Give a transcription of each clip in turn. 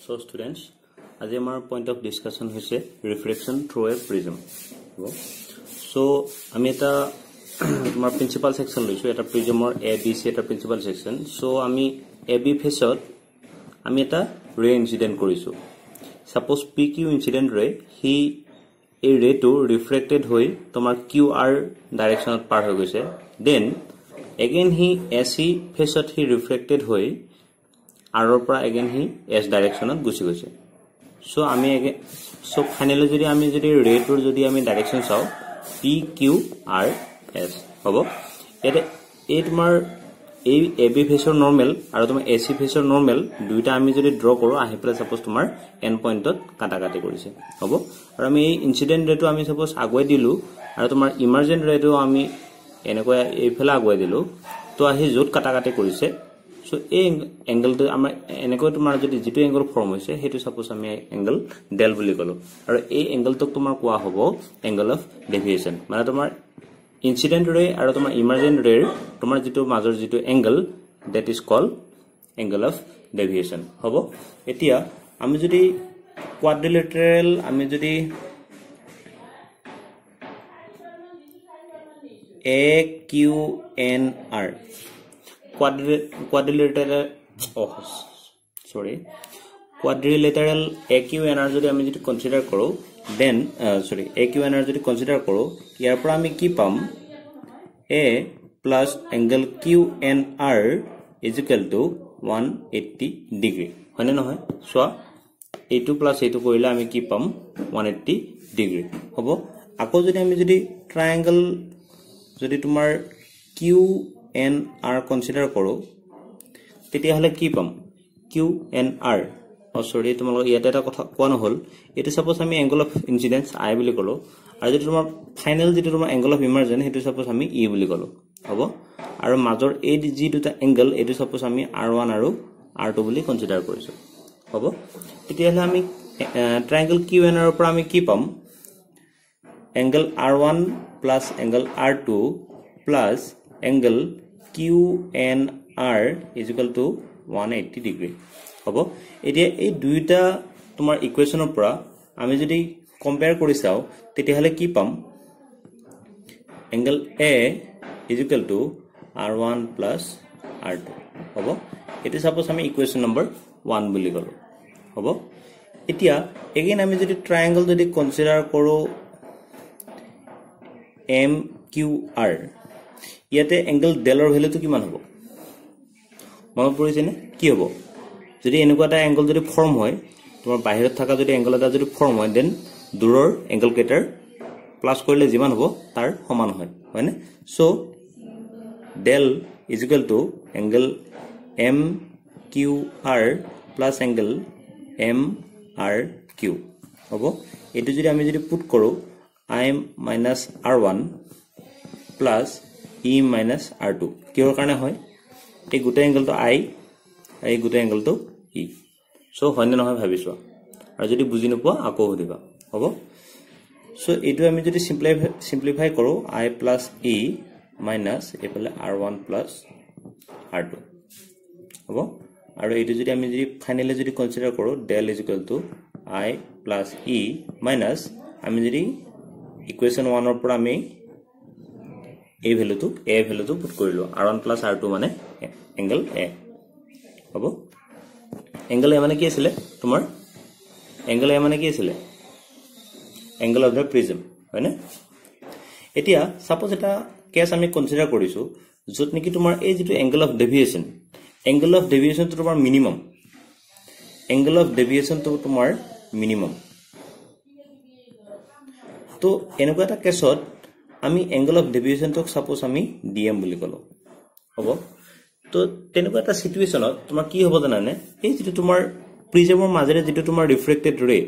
So students, আজি আমাৰ point of discussion হৈছে refraction through a prism. So আমি এটা তোমাৰ principal section লৈছো, এটা prismৰ ABC এটা principal section. So আমি AB phase-ত আমি এটা ray incident কৰিছো. Suppose PQ incident ray হি এই ray to refracted হৈ তোমাৰ QR directionত পাৰ হৈ গৈছে. Then again হি AC phase-ত হি refracted হৈ R পৰা again হি S directionত গুছি গৈছে. So আমি so finally যদি আমি যদি ray টোৰ যদি আমি direction চাও PQ R S হ'ব. এটা এই তোমাৰ এই AB phase-ৰ normal আৰু তোমাৰ AC phase-ৰ normal দুইটা আমি যদি draw কৰো আহি পেলাই suppose তোমাৰ end point-ত কাটাকাটি কৰিছে হ'ব. আৰু আমি এই incident ray টো আমি suppose আগুৱাই দিলু আৰু তোমাৰ emergent ray টো আমি এনেকৈ এইফালে আগুৱাই দিলু তো আহি যত কাটাকাটি কৰিছে. So এই angle টো আমাৰ এনেকৈ তোমাৰ যদি যেটো angle form হৈছে হেতু suppose আমি angle del বুলি কলো আৰু এই angle টো তোমাৰ কোৱা হ'ব angle of deviation. মানে তোমাৰ incident ray আৰু তোমাৰ emergent ray তোমাৰ যেটো মাজৰ যেটো angle that is called angle of deviation হ'ব. এতিয়া আমি যদি quadrilateral আমি যদি AQNR quadrilateral AQNR যদি আমি যদি কনসিডার কৰো then AQNR যদি কনসিডাৰ কৰো ইয়াৰ পৰা আমি কি পাম A plus angle QNR is equal to 180 degree হয়নে নহয় সো A2 plus A2 কৰিলে আমি কি পাম 180 degree হ'ব. আকৌ যদি আমি যদি ট্ৰায়াঙ্গল যদি তোমাৰ QNR consider কৰো তেতিয়া হলে কি পাম QNR সৰি তোমালোক ইয়াতে এটা কথা কোৱা নহল এটো suppose আমি angle of incidence I বুলি কলো আৰু যদি তোমাৰ ফাইনাল যেটো তোমাৰ angle of emergence হেতু suppose আমি E বুলি কলো হ'ব. আৰু মাজৰ এই যি দুটা angle এটো suppose আমি R1 আৰু R2 বুলি কনসিডাৰ কৰিছো হ'ব. তেতিয়া হলে আমি triangle QNR পৰা আমি কি পাম angle R1 plus angle R2 plus angle QNR is equal to 180 degree হ'ব. এতিয়া এই দুইটা তোমাৰ ইকুৱেচনৰ পৰা আমি যদি কম্পেয়াৰ কৰি চাও তেতিয়া হলে কি পাম angle A is equal to R1 plus R2 হ'ব. এটো suppose আমি ইকুৱেচন নম্বৰ 1 বুলি কলো হ'ব. এতিয়া এগেইন আমি যদি ট্ৰায়াঙ্গল যদি কনসিডাৰ কৰো MQR ইয়াতে angle delৰ ভ্যালুটো কিমান হ'ব মনত পৰিছে নে কি হ'ব যদি এনেকুৱা এটা angle যদি ফৰ্ম হয় তোমাৰ বাহিৰত থকা যদি angle এটা যদি ফৰ্ম হয় দেন দূৰৰ angle কেটাৰ প্লাস কৰিলে যিমান হ'ব তাৰ সমান হয় হয়নে. So del is equal to angle MQR plus angle MRQ হ'ব. এটো যদি আমি যদি পুট কৰো I minus R1 plus E minus R2 কিহৰ কাৰণে হয় এই গোটে এংগলটো I এই গোটে এংগলটো E. সো হয় না নহয় ভাবিছো আৰু যদি বুজি নোপোৱা আকৌ হদিবা হ'ব. সো এটো আমি যদি সিম্পলিফাই কৰো I plus E minus এফালে R1 plus R2 হ'ব. আৰু এটো যদি আমি যদি ফাইনালি যদি কনসিডাৰ কৰো del is equal to I plus E minus আমি যদি ইকুৱেচন 1 ৰ পৰা আমি এই ভ্যালুটো A ভ্যালুটো পুট কৰিলো R1 plus R2 মানে angle A হ'ব. angle A মানে কি আছিল তোমাৰ angle A মানে কি আছিল angle of the prism হয়নে. এতিয়া suppose এটা কেস আমি কনসিডাৰ কৰিছো যত নেকি তোমাৰ এই যেটো angle of deviation টো তোমাৰ মিনিমাম angle of deviation টো তোমাৰ মিনিমাম. তো এনেকুৱা এটা কেছত আমি angle of deviation টোক suppose আমি dm বুলি কলো হ'ব. তো তেনেকুৱা এটা সিচুৱেচনত তোমাৰ কি হ'ব জানানে এই যেটো তোমাৰ প্ৰিজমৰ মাজেৰে যেটো তোমাৰ ৰিফ্ৰেক্টেড ৰে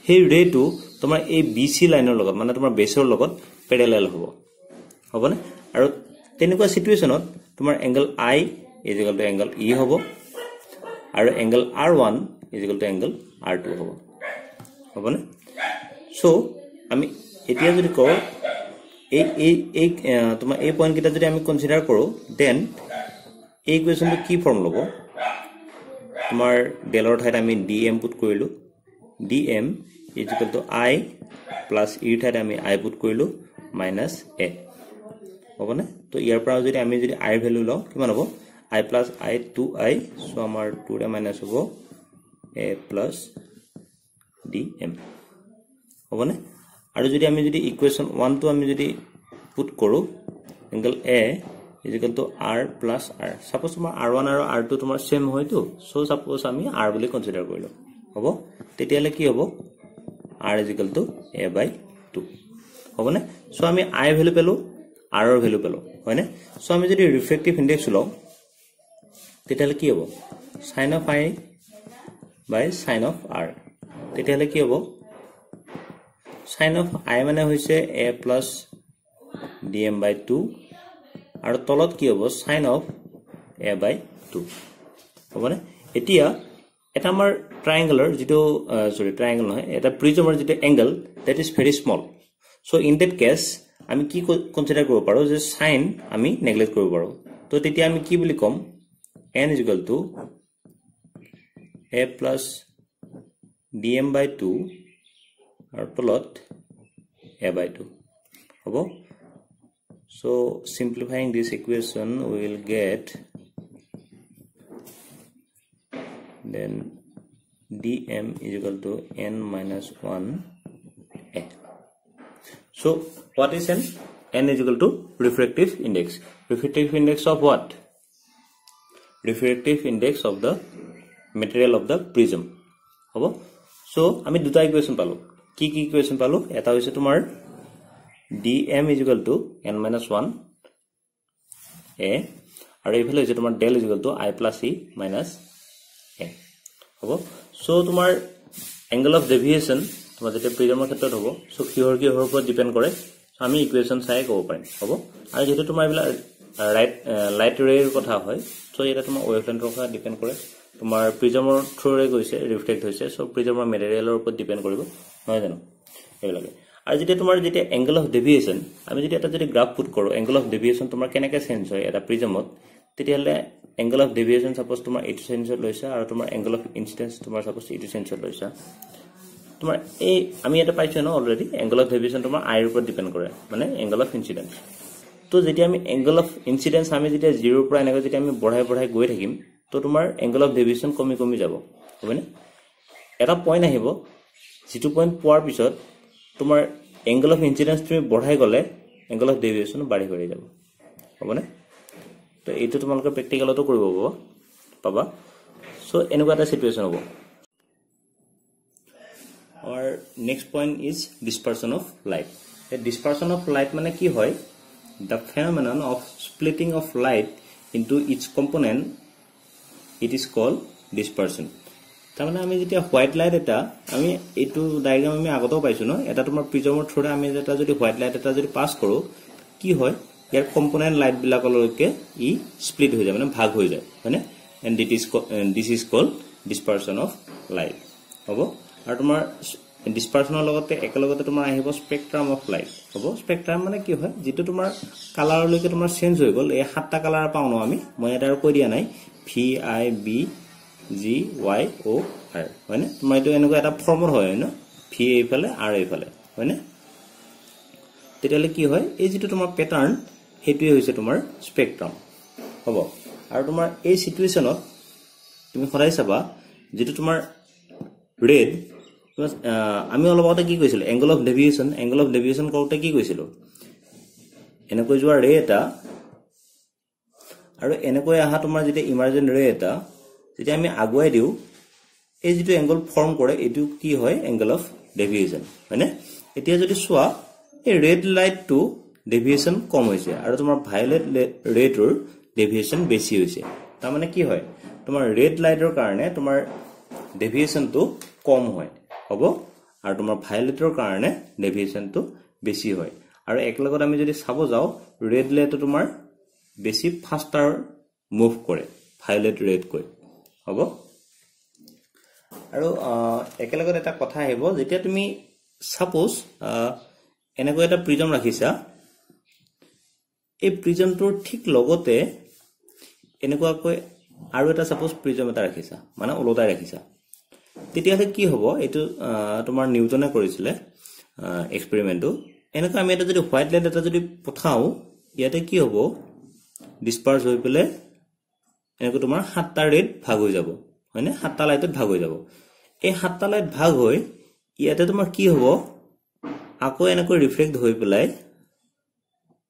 সেই ৰে টো তোমাৰ এই BC লাইনৰ লগত মানে তোমাৰ বেসৰ লগত প্যাৰালেল হ'ব হ'বনে. আৰু তেনেকুৱা সিচুৱেচনত তোমাৰ angle I is equal to angle E হ'ব আৰু angle R1 is equal to angle R2 হ'ব হ'বনে. সো আমি এতিয়া যদি কও এই তোমাৰ এই পয়েন্ট কিটা যদি আমি কনসিডাৰ কৰো দেন এই ইকুৱেচনটো কি ফৰ্ম লব তোমাৰ ডেলৰ ঠাইত আমি dm পুট কৰিলো dm is equal to I plus e ঠাইত আমি I পুট কৰিলো minus a হ'ব না তো ইয়াৰ পৰা যদি আমি যদি I ভ্যালু লও কিমান হ'ব I plus I 2I so আমাৰ 2 ৰে মাইনাস হ'ব a plus dm হ'ব না আৰু যদি আমি যদি ইকুৱেশ্যন 1 টো আমি যদি পুট কৰো angle a is equal to r plus r suppose তোমাৰ r1 আৰু r2 তোমাৰ সেম হয়তো so suppose আমি r বুলি কনসিডাৰ কৰিলো হ'ব তেতিয়ালে কি হ'ব r is equal to a by 2 হ'ব না so আমি I ভ্যালু পেলো r ৰ ভ্যালু পেলো হয় না so আমি যদি ৰিফ্ৰেক্টিভ ইনডেক্স লও তেতিয়ালে কি হ'ব sin of I by sin of r তেতিয়ালে কি হ'ব sin of I মানে হৈছে a plus dm by 2 আৰু তলত কি হ'ব sin of a by 2 হ'ব না এতিয়া এটা আমাৰ ট্ৰায়াঙ্গুলাৰ যেটো ট্ৰায়াঙ্গল নহয় এটা প্ৰিজমৰ যেটো angle that is very small so in that case আমি কি কনসিডাৰ কৰিব পাৰো যে sin আমি নেগলেক্ট কৰিব পাৰো তো তেতিয়া আমি কি বুলি কম n is equal to a plus dm by 2 আৰু তলত a by 2 হ'ব so simplifying this equation we will get then dm is equal to n minus 1 a so what is n is equal to refractive index of what refractive index of the material of the prism হ'ব so আমি দুটা equation পালো কি equation পালো এটা হৈছে তোমাৰ dm is equal to n minus 1 a আৰু এইফালে হৈছে তোমাৰ del is equal to I plus e minus a হ'ব so তোমাৰ angle of deviation তোমাৰ যেটা প্ৰিজমৰ ক্ষেত্ৰত হ'ব so কিহৰ ওপৰত ডিপেন্ড কৰে আমি ইকুৱেশ্যন চাই ক'ব পাৰিম হ'ব আৰু যেটো তোমাৰ ইলা লাইট ৰেৰ কথা হয় so এটা তোমাৰ ওয়েভলেন্থৰ কথা ডিপেন্ড কৰে তোমাৰ প্ৰিজমৰ থ্ৰুৰে গৈছে ৰিফ্লেক্ট হৈছে so প্ৰিজমৰ মেটেৰিয়েলৰ ওপৰত ডিপেন্ড কৰিব নহয় জানো এইবিলাকে আৰু যেটা তোমাৰ যেটা এংগল অফ ডেভিয়েশন আমি যেটা এটা যদি গ্ৰাফ পুট কৰো এংগল অফ ডেভিয়েশন তোমাৰ কেনেকৈ চেঞ্জ হয় এটা প্ৰিজমত তেতিয়ালে এংগল অফ ডেভিয়েশন সাপোজ তোমাৰ 80 সেন্সত লৈছা আৰু তোমাৰ এংগল অফ ইনসিডেন্স তোমাৰ সাপোজ 80 সেন্সত লৈছা তোমাৰ এই আমি এটা পাইছো ন অলৰেডি এংগল অফ ডেভিয়েশন তোমাৰ I ৰ ওপৰত ডিপেন্ড কৰে মানে এংগল অফ ইনসিডেন্স তো যেতিয়া আমি এংগল অফ ইনসিডেন্স আমি যেতিয়া 0 পৰা এনেকৈ যেতিয়া আমি বঢ়াই গৈ থাকিম তো তোমাৰ এংগল অফ ডেভিয়েশন কমি যাব হবনে এটা পইণ্ট আহিব যেটো পইণ্ট পোৱাৰ পিছত তোমাৰ এংগল অফ ইনসিডেন্স তুমি বঢ়াই গলে এংগল অফ ডেভিয়েশন বাঢ়ি যাব হবনে তো এইটো তোমালোকে প্ৰ্যাকটিক্যালতো কৰিব পাবা সো এনেকুৱা এটা সিচুৱেচন হ'ব our next point is dispersion of light the dispersion of light মানে কি হয় the phenomenon of splitting of light into its component it is called dispersion তাৰমানে আমি যেতিয়া হোৱাইট লাইট এটা আমি এটো ডায়াগ্ৰাম আমি আগতেও পাইছো ন এটা তোমাৰ প্ৰিজমৰ থ্ৰুৰে আমি যেটা যদি হোৱাইট লাইট এটা যদি পাস কৰো কি হয় ইয়াৰ কম্পোনেন্ট লাইট বিলাকলৈকে ই স্প্লিট হৈ যায় মানে ভাগ হৈ যায় মানে and this is called dispersion of light হ'ব আৰু তোমাৰ ডিসপাৰশনৰ লগতে একেলগতে তোমাৰ আহিব স্পেক্ট্ৰাম অফ লাইট হ'ব স্পেক্ট্ৰাম মানে কি হয় যেটো তোমাৰ কালাৰলৈকে তোমাৰ চেঞ্জ হৈ গল এই সাতটা কালাৰ পাও ন আমি মই এটা কৈ দিয়া নাই V I B G Y O R হয়নে তোমাৰ এটো এনেকুৱা এটা ফৰ্মত হয় ন V এইফালে R এইফালে হয়নে তেতিয়ালে কি হয় এই যেটো তোমাৰ প্যাটাৰ্ন হেতুই হৈছে তোমাৰ স্পেক্ট্ৰাম হ'ব আৰু তোমাৰ এই সিচুৱেচনত তুমি সদায় চাবা যেটো তোমাৰ ৰেড আমি অলপ আগতে কি কৈছিল এংগল অফ ডেভিয়েশন কৰোতে কি কৈছিল এনেকৈ যোৱা ৰে এটা আৰু এনেকৈ আহা তোমাৰ যেটা ইমাৰ্জেন্ট ৰে এটা যেতিয়া আমি আগুৱাই দিও এই যেটো এংগল ফৰ্ম কৰে এটো কি হয় এংগল অফ ডেভিয়েশন হয়নে এতিয়া যদি সোৱা এই ৰেড লাইট টু ডেভিয়েশন কম হৈছে আৰু তোমাৰ ভায়োলেট ৰেটোৰ ডেভিয়েশন বেছি হৈছে তাৰ মানে কি হয় তোমাৰ ৰেড লাইটৰ কাৰণে তোমাৰ ডেভিয়েশন তো কম হয় হ'ব আৰু তোমাৰ ভায়োলেটৰ কাৰণে ডেভিয়েশন তো বেছি হয় আৰু একলগত আমি যদি চাব যাও ৰেড লাইট তোমাৰ বেছি ফাস্টাৰ মুভ কৰে ভায়োলেট ৰেড কৈ হ'ব আৰু একলগত এটা কথা আহিব যেতিয়া তুমি সাপোজ এনেকৈ এটা প্ৰিজম ৰাখিছা এই প্ৰিজমটোৰ ঠিক লগতে এনেকুৱাকৈ আৰু এটা সাপোজ প্ৰিজম এটা ৰাখিছা মানে ওলোটাই ৰাখিছা তেতিয়ালে কি হ'ব এটো তোমাৰ নিউটনে কৰিছিলে এক্সপেৰিমেন্টটো এনেকা আমি এটা যদি হোৱাইট লাইট এটা যদি পঠাও ইয়াতে কি হ'ব ডিসপাৰ্স হৈ পেলে এনেকৈ তোমাৰ 7টা ৰেড ভাগ হৈ যাব হয়নে 7টা লাইটত ভাগ হৈ যাব এই 7টা লাইট ভাগ হৈ ইয়াতে তোমাৰ কি হ'ব আকৌ এনেকৈ ৰিফ্লেক্ট হৈ পেলাই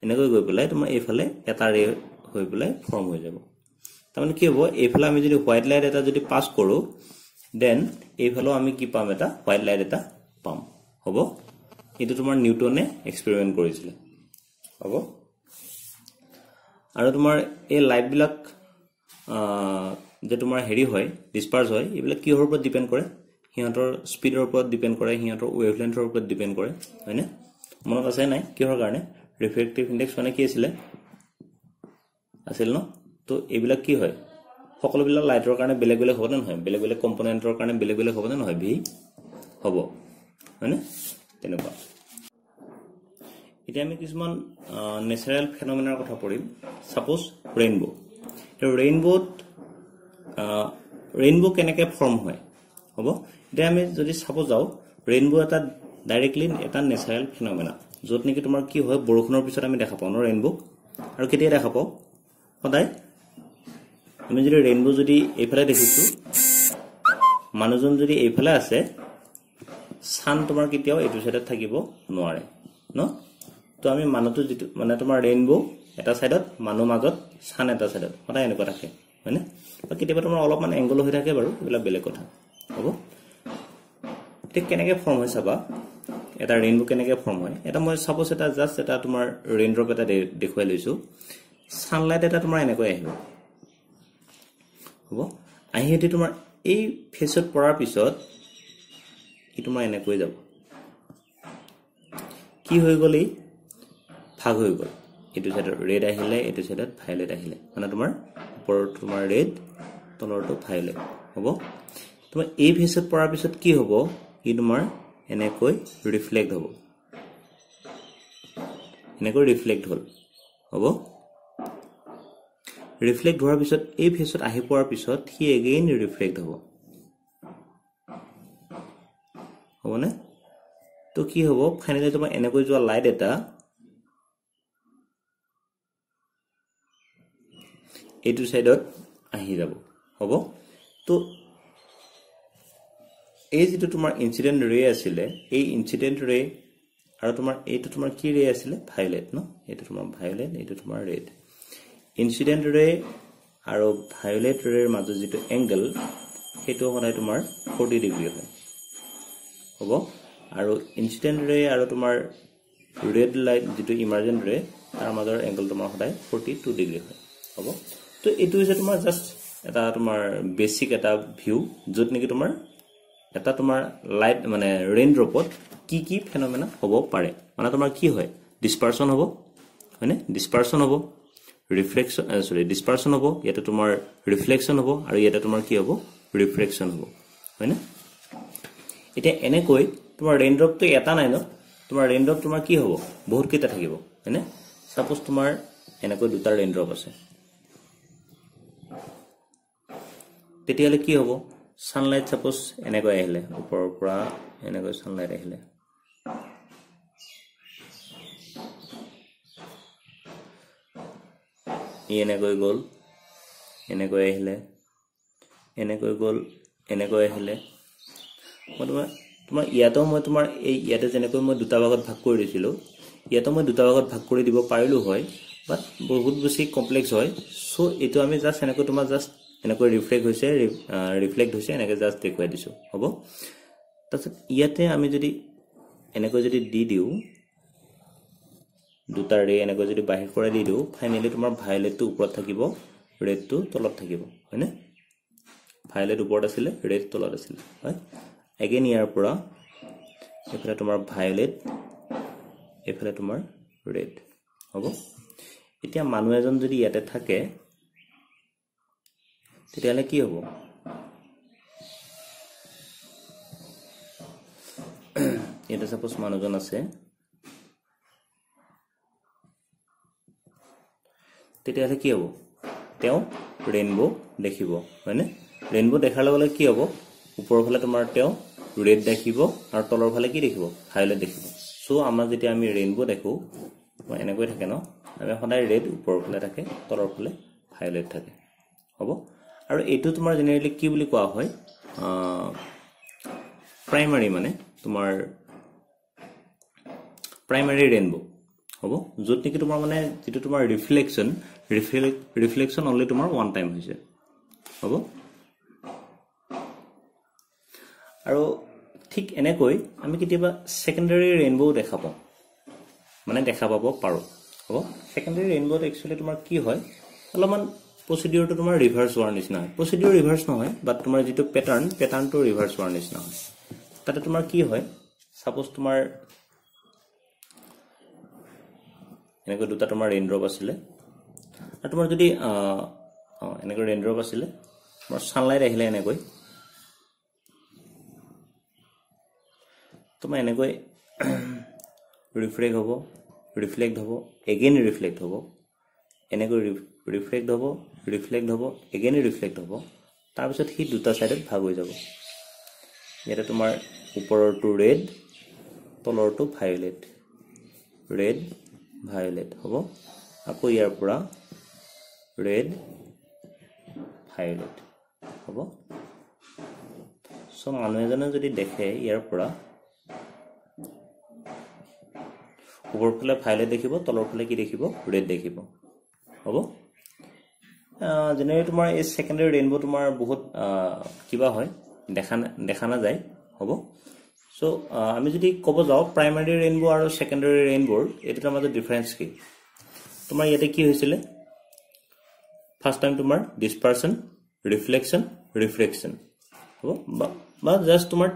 এনেকৈ গৈ পেলাই তোমাৰ এইফালে এটা ৰে হৈ পেলাই ফৰ্ম হৈ যাব তাৰমানে কি হ'ব এইফালে আমি যদি হোৱাইট লাইট এটা যদি পাস কৰো দেন এইফালে আমি কি পাম এটা হোৱাইট লাইট এটা পাম হ'ব এটো তোমাৰ নিউটনে এক্সপেৰিমেন্ট কৰিছিল হ'ব আৰু তোমাৰ এই লাইট বিলাক যে তোমাৰ হেৰি হয় ডিসপাৰ্স হয় এইবিলাক কিহৰ ওপৰত ডিপেন্ড কৰে হিহঁতৰ স্পিডৰ ওপৰত ডিপেন্ড কৰে হিহঁতৰ ওয়েভলেন্থৰ ওপৰত ডিপেন্ড কৰে হয়নে মনত আছে নাই কিহৰ কাৰণে ৰিফ্ৰেক্টিভ ইনডেক্স মানে কি আছিল ন তো এইবিলাক কি হয় সকলোবিলাক লাইটৰ কাৰণে বেলেগ বেলেগ হ'ব নহয় বেলেগ বেলেগ কম্পোনেন্টৰ কাৰণে বেলেগ বেলেগ হ'ব নহয় ভি হ'ব হয়নে তেনেকুৱা এতিয়া আমি কিছুমান নেচাৰেল ফেনোমেনাৰ কথা পঢ়িম সাপোজ ৰেইনবো তো ৰেইনবো কেনেকৈ ফৰ্ম হয় হ'ব এতিয়া আমি যদি সাপোজ যাও ৰেইনবো এটা ডাইৰেক্টলি এটা নেচাৰেল ফেনোমেনা যত নেকি তোমাৰ কি হয় বৰষুণৰ পিছত আমি দেখা পাওঁ ন ৰেইনবো আৰু কেতিয়া দেখা পাওঁ সদায় আমি যদি ৰেইনবো যদি এইফালে দেখিছো মানুহজন যদি এইফালে আছে সান তোমাৰ কেতিয়াও এইটো সাইডত থাকিব নোৱাৰে ন তো আমি মানুহটো যেটো মানে তোমাৰ ৰেইনবো এটা সাইডত মানুহ মাজত সান এটা সাইডত সদায় এনেকুৱা থাকে হয়নে বা কেতিয়াবা তোমাৰ অলপ মান এংগল হৈ থাকে বাৰু এলা বেলেগ কথা হ'ব ঠিক কেনেকৈ ফৰ্ম হয় চাবা এটা ৰেইনবো কেনেকৈ ফৰ্ম হয় এটা মই সাপোজ এটা জাস্ট এটা তোমাৰ ৰেইনড্ৰপ এটা দেখুৱাই লৈছো সানলাইট এটা তোমাৰ এনেকৈ আহিব হ'ব আহিহেতি তোমাৰ এই ফেছত পৰাৰ পিছত ই তোমাৰ এনেকৈ যাব কি হৈ গলি ভাগ হৈ গল এটো সাইডত ৰেড আহিলে এটো সাইডত ভায়োলেট আহিলে মানে তোমাৰ ওপৰত তোমাৰ ৰেড তলৰটো ভায়োলেট হ'ব তোমাৰ এই ফেছত পৰাৰ পিছত কি হ'ব ই তোমাৰ এনেকৈ ৰিফ্লেক্ট হ'ব এনেকৈ ৰিফ্লেক্ট হ'ল হ'ব ৰিফ্লেক্ট হোৱাৰ পিছত এই ফেছত আহি পোৱাৰ পিছত হি এগেইন ৰিফ্লেক্ট হ'ব হ'বনে তো কি হ'ব ফাইনালি তোমাৰ এনেকৈ যোৱা লাইট এটা এইটো সাইডত আহি যাব হ'ব তো এই যেটো তোমাৰ ইনসিডেন্ট ৰে আছিল এই ইনসিডেন্ট ৰে আৰু তোমাৰ এইটো তোমাৰ কি ৰে আছিল ভায়োলেট ন এইটো তোমাৰ ভায়োলেট এইটো তোমাৰ ৰেড ইনসিডেন্ট ৰে আৰু ভায়োলেট ৰেৰ মাজত যেটো এংগল হেতু হয় তোমাৰ 40 ডিগ্ৰী হয় হ'ব আৰু ইনসিডেন্ট ৰে আৰু তোমাৰ ৰেড লাইট যেটো ইমাৰ্জেন্ট ৰে তাৰ মাজৰ এংগল তোমাৰ হয় 42 ডিগ্ৰী হয় হ'ব তো এটো হৈছে তোমাৰ জাস্ট এটা তোমাৰ বেসিক এটা ভিউ যত নেকি তোমাৰ এটা তোমাৰ লাইট মানে ৰেইনড্ৰপত কি ফেনোমেনা হ'ব পাৰে মানে তোমাৰ কি হয় ডিসপাৰশন হ'ব হয়নে ডিসপাৰশন হ'ব ৰিফ্লেকশন ডিসপাৰশন হ'ব ইয়াতে তোমাৰ ৰিফ্লেকশন হ'ব আৰু ইয়াতে তোমাৰ কি হ'ব ৰিফ্ৰেকশন হ'ব হয়নে এটা এনেকৈ তোমাৰ ৰেইনড্ৰপটো এটা নাই ন তোমাৰ ৰেইনড্ৰপ তোমাৰ কি হ'ব বহুত কেইটা থাকিব হয়নে সাপোজ তোমাৰ এনেকৈ দুটা ৰেইনড্ৰপ আছে তেতিয়ালে কি হ'ব সানলাইট সাপোজ এনেকৈ আহিলে ওপৰৰ পৰা এনেকৈ সানলাইট আহিলে এনেকৈ গল এনেকৈ আহিলে এনেকৈ গল এনেকৈ আহিলে তোমাৰ ইয়াতো মই তোমাৰ এই ইয়াতে যেনেকৈ মই দুটা ভাগত ভাগ কৰি দিছিলো ইয়াতো মই দুটা ভাগত ভাগ কৰি দিব পাৰিলো হয় বাট বহুত বেছি কমপ্লেক্স হয় সো এটো আমি জাস্ট এনেকৈ তোমাৰ জাস্ট এনেকৈ ৰিফ্লেক্ট হৈছে এনেকৈ জাস্ট দেখুৱাই দিছো হ'ব তাৰছত ইয়াতে আমি যদি এনেকৈ যদি দি দিও দুটা ৰে এনেকৈ যদি বাহিৰ কৰি দি দিও ফাইনালি তোমাৰ ভায়োলেটটো ওপৰত থাকিব ৰেডটো তলত থাকিব হয়নে ভায়োলেট ওপৰত আছিল ৰেড তলত আছিল হয় এগেইন ইয়াৰ পৰা এফালে তোমাৰ ভায়োলেট এফালে তোমাৰ ৰেড হ'ব এতিয়া মানুহ এজন যদি ইয়াতে থাকে তেতিয়ালে কি হ'ব এটা সাপোজ মানুহজন আছে তেতিয়ালে কি হ'ব তেও ৰেইনবো দেখিব হয়নে ৰেইনবো দেখাৰ লগে কি হ'ব ওপৰৰ ফালে তোমাৰ তেও ৰেড দেখিব আৰু তলৰ ফালে কি দেখিব ভায়োলেট দেখিব সো আমাৰ যেতিয়া আমি ৰেইনবো দেখো এনেকৈ থাকে ন আমি সদায় ৰেড ওপৰৰ ফালে থাকে তলৰ ফালে ভায়োলেট থাকে হ'ব আৰু এটো তোমাৰ জেনেৰেলি কি বুলি কোৱা হয় প্ৰাইমাৰী মানে তোমাৰ প্ৰাইমাৰী ৰেইনবো হ'ব যত নেকি তোমাৰ মানে যেটো তোমাৰ ৰিফ্লেকশন অনলি তোমাৰ ওয়ান টাইম হৈছে হ'ব আৰু ঠিক এনেকৈ আমি কেতিয়াবা সেকেন্ডাৰী ৰেইনবো দেখা পাওঁ মানে দেখা পাব পাৰো হ'ব সেকেন্ডাৰী ৰেইনবোত একচুয়ালি তোমাৰ কি হয় অলপমান প্ৰসিডিউৰটো তোমাৰ ৰিভাৰ্স হোৱাৰ নিচিনা হয় প্ৰসিডিউৰ ৰিভাৰ্স নহয় বাট তোমাৰ যেটো প্যাটাৰ্নটো ৰিভাৰ্স হোৱাৰ নিচিনা হয় তাতে তোমাৰ কি হয় সাপোজ তোমাৰ এনেকৈ দুটা তোমাৰ ৰেইনড্ৰপ আছিল আৰু তোমাৰ যদি এনেকৈ ৰেইনড্ৰপ আছিল তোমাৰ সানলাইট আহিলে এনেকৈ তোমাৰ এনেকৈ ৰিফ্লেক্ট হ'ব এগেইন ৰিফ্লেক্ট হ'ব এনেকৈ ৰিফ্লেক্ট হ'ব এগেইন ৰিফ্লেক্ট হ'ব তাৰ পিছত হি দুটা সাইডত ভাগ হৈ যাব ইয়াতে তোমাৰ ওপৰৰটো ৰেড তলৰটো ভায়োলেট ৰেড ভায়োলেট হ'ব আকৌ ইয়াৰ পৰা ৰেড ভায়োলেট হ'ব সো মানুহ এজনে যদি দেখে ইয়াৰ পৰা ওপৰৰ ফালে ভায়োলেট দেখিব তলৰ ফালে কি দেখিব ৰেড দেখিব হ'ব জেনেৰেলি তোমাৰ এই সেকেন্ডাৰী ৰেইনবো তোমাৰ বহুত কিবা হয় দেখা না যায় হ'ব সো আমি যদি কব যাও প্ৰাইমাৰী ৰেইনবো আৰু সেকেন্ডাৰী ৰেইনবোৰ এটাৰ মাজত ডিফাৰেন্স কি তোমাৰ ইয়াতে কি হৈছিল ফাৰ্স্ট টাইম তোমাৰ ডিসপাৰশন ৰিফ্লেকশন হ'ব বা জাস্ট তোমাৰ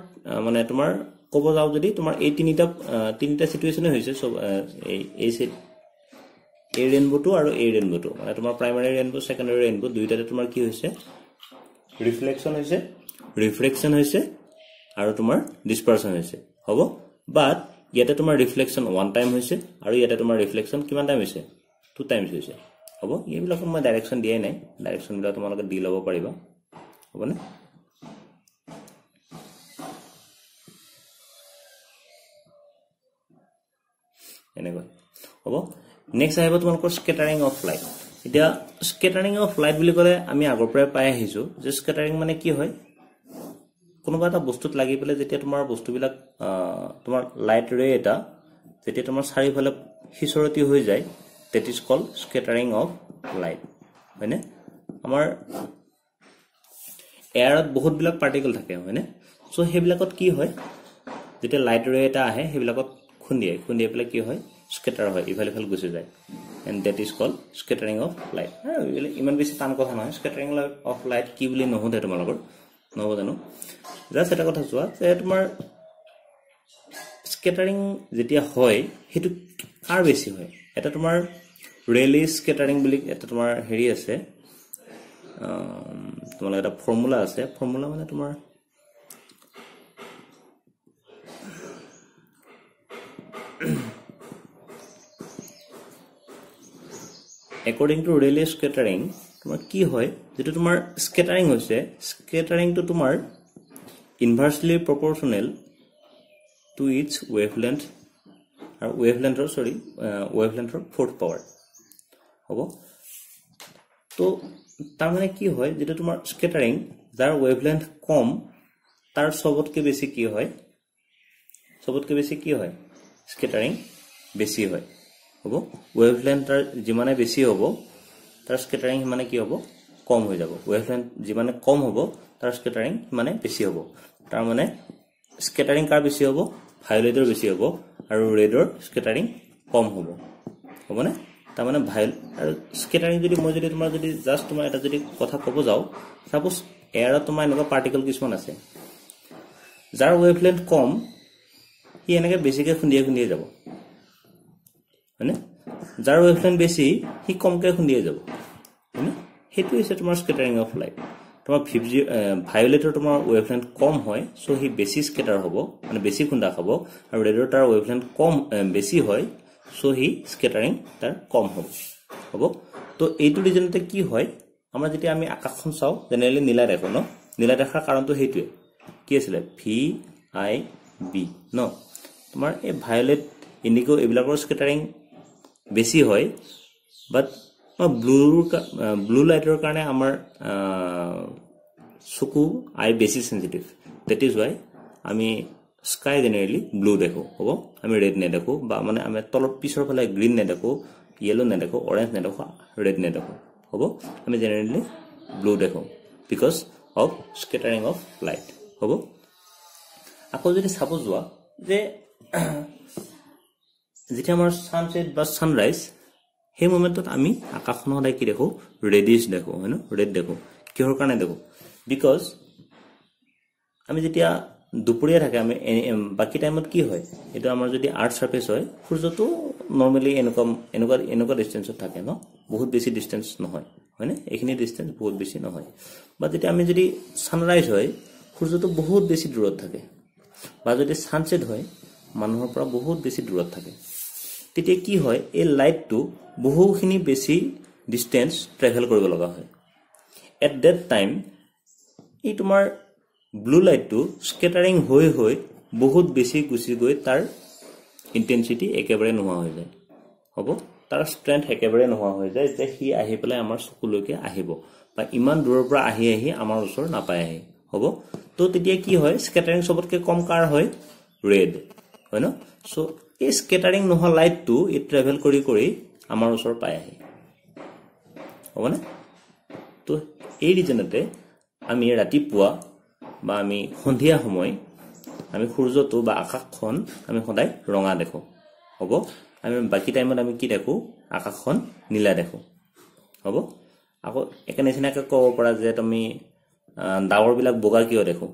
মানে তোমাৰ কব যাও যদি তোমাৰ এই তিনিটা সিচুৱেচনে হৈছে সব এই ৰেইনবোটো আৰু এই ৰেইনবোটো মানে তোমাৰ প্ৰাইমাৰী ৰেইনবো সেকেন্ডাৰী ৰেইনবো দুইটাতে তোমাৰ কি হৈছে ৰিফ্লেকশন হৈছে আৰু তোমাৰ ডিসপাৰশন হৈছে হ'ব বাট ইয়াতে তোমাৰ ৰিফ্লেকশন ওয়ান টাইম হৈছে আৰু ইয়াতে তোমাৰ ৰিফ্লেকশন কিমান টাইম হৈছে টু টাইমছ হৈছে হ'ব এইবিলাকত মই ডাইৰেকশন দিয়াই নাই ডাইৰেকশন বিলা তোমালোকে দি লব পাৰিবা হ'বনে এনেকৈ হ'ব নেক্সট আহিব তোমালোকৰ স্কেটাৰিং অফ লাইট এতিয়া স্কেটাৰিং অফ লাইট বুলি ক'লে আমি আগৰ পৰা পাই আহিছো যে স্কেটাৰিং মানে কি হয় কোনোবা এটা বস্তুত লাগি পেলে যেতিয়া তোমাৰ বস্তুবিলাক তোমাৰ লাইট ৰে এটা যেতিয়া তোমাৰ চাৰিফালে হিসৰতি হৈ যায় that is called scattering of light হয়নে আমাৰ এয়াৰত বহুত বিলাক পাৰ্টিকল থাকে হয়নে সো হেবিলাকত কি হয় যেতিয়া লাইট ৰে এটা আহে হেবিলাকত খুন্দিয়ে পেলে কি হয় স্কেটাৰ হয় ইফালে গুচি যায় and that is called scattering of light ইমান বেছি টান কথা নহয় scattering of light কি বুলি নহতে তোমালোকৰ নহব জানো জাস্ট এটা কথা চোৱা যে তোমাৰ স্কেটাৰিং যেতিয়া হয় হেতু কাৰ বেছি হয় এটা তোমাৰ ৰেলি স্কেটাৰিং বুলি এটা তোমাৰ হেৰি আছে তোমালোকৰ এটা ফৰ্মুলা আছে ফৰ্মুলা মানে তোমাৰ according to Rayleigh scattering তোমাৰ কি হয় যেটো তোমাৰ স্কেটাৰিং হৈছে স্কেটাৰিংটো তোমাৰ inversely proportional to its wavelength or wavelength fourth power হ'ব তো তাৰ মানে কি হয় যেটো তোমাৰ স্কেটাৰিং যাৰ wavelength কম তাৰ সবতকে বেছি কি হয় স্কেটাৰিং বেছি হয় হ'ব wavelength তাৰ যিমানে বেছি হ'ব তাৰ স্কেটাৰিং মানে কি হ'ব কম হৈ যাব wavelength যিমানে কম হ'ব তাৰ স্কেটাৰিং মানে বেছি হ'ব তাৰ মানে স্কেটাৰিং কাৰ বেছি হ'ব ভায়োলেটৰ বেছি হ'ব আৰু ৰেডৰ স্কেটাৰিং কম হ'ব হ'বনে তাৰ মানে ভায়োলেট আৰু স্কেটাৰিং যদি মই যদি তোমাৰ যদি জাস্ট তোমাৰ এটা যদি কথা ক'ব যাও সাপোজ এয়াৰত তোমাৰ এনেকুৱা পাৰ্টিকল কিছুমান আছে যাৰ wavelength কম হি এনেকৈ বেছিকৈ খুন্দিয়ে যাব হয়নে যাৰ wavelength বেছি হি কমকৈ খুন্দিয়ে যাব হয়নে হেতু হৈছে তোমাৰ স্কেটাৰিং অফ লাইট তোমাৰ ভায়োলেটৰ তোমাৰ wavelength কম হয় সো হি বেছি স্কেটাৰ হ'ব মানে বেছি খুন্দা খাব আৰু ৰেডৰ তাৰ wavelength কম বেছি হয় সো হি স্কেটাৰিং তাৰ কম হ'ব তো এইটো ৰিজনতে কি হয় আমাৰ যেতিয়া আমি আকাশখন চাও জেনেৰেলি নীলা দেখো ন নীলা দেখাৰ কাৰণটো হেইটোৱে কি আছিল VIB ন তোমাৰ এই ভায়োলেট ইন্ডিগো এইবিলাকৰ স্কেটাৰিং বেছি হয় বাট ব্লু লাইটৰ কাৰণে আমাৰ চকু আই বেছি সেনসিটিভ দ্যাট ইজ ওয়াই আমি স্কাই জেনেৰেলি ব্লু দেখো হ'ব আমি ৰেড নেদেখো বা মানে আমি তলৰ পিছৰ ফালে গ্ৰীন নেদেখো ইয়েলো নেদেখো অৰেঞ্জ নেদেখো ৰেড নেদেখো হ'ব আমি জেনেৰেলি ব্লু দেখো because of scattering of light হ'ব আকৌ যদি সাপোজ যোৱা যে যেতিয়া আমাৰ সানসেট বা সানৰাইজ সেই মোমেন্টত আমি আকাশখন সদায় কি দেখো ৰেডিশ দেখো হয় ন ৰেড দেখো কিহৰ কাৰণে দেখো বিকজ আমি যেতিয়া দুপৰীয়া থাকে আমি বাকি টাইমত কি হয় এটা আমাৰ যদি আৰ্থ সাৰফেস হয় সূৰ্যটো নৰমালি এনেকুৱা ডিসটেন্সত থাকে ন বহুত বেছি ডিসটেন্স নহয় হয়নে এইখিনি ডিসটেন্স বহুত বেছি নহয় বা যেতিয়া আমি যদি সানৰাইজ হয় সূৰ্যটো বহুত বেছি দূৰত থাকে বা যদি সানসেট হয় মানুহৰ পৰা বহুত বেছি দূৰত থাকে তেতিয়া কি হয় এই লাইটটো বহুখিনি বেছি ডিসটেন্স ট্ৰেভেল কৰিব লগা হয় এট দ্যাট টাইম এই তোমাৰ ব্লু লাইটটো স্কেটাৰিং হৈ হৈ বহুত বেছি গুছি গৈ তাৰ ইন্টেন্সিটি একেবাৰে নোহোৱা হৈ যায় হ'ব তাৰ স্ট্ৰেংথ একেবাৰে নোহোৱা হৈ যায় যে হি আহি পেলাই আমাৰ চকুলৈকে আহিব বা ইমান দূৰৰ পৰা আহি আহি আমাৰ ওচৰ নাপায় আহি হ'ব তো তেতিয়া কি হয় স্কেটাৰিং সবতকে কম কাৰ হয় ৰেড হয় ন সো এই স্কেটাৰিং নোহোৱা লাইটটো ই ট্ৰেভেল কৰি কৰি আমাৰ ওচৰ পায় আহি হ'ব না তো এই ৰিজনতে আমি ৰাতিপুৱা বা আমি সন্ধিয়া সময় আমি সূৰ্যটো বা আকাশখন আমি সদায় ৰঙা দেখো হ'ব আমি বাকি টাইমত আমি কি দেখো আকাশখন নীলা দেখো হ'ব আকৌ একে নিচিনাকৈ ক'ব পৰা যে তুমি ডাৱৰ বিলাক বগা কিয় দেখো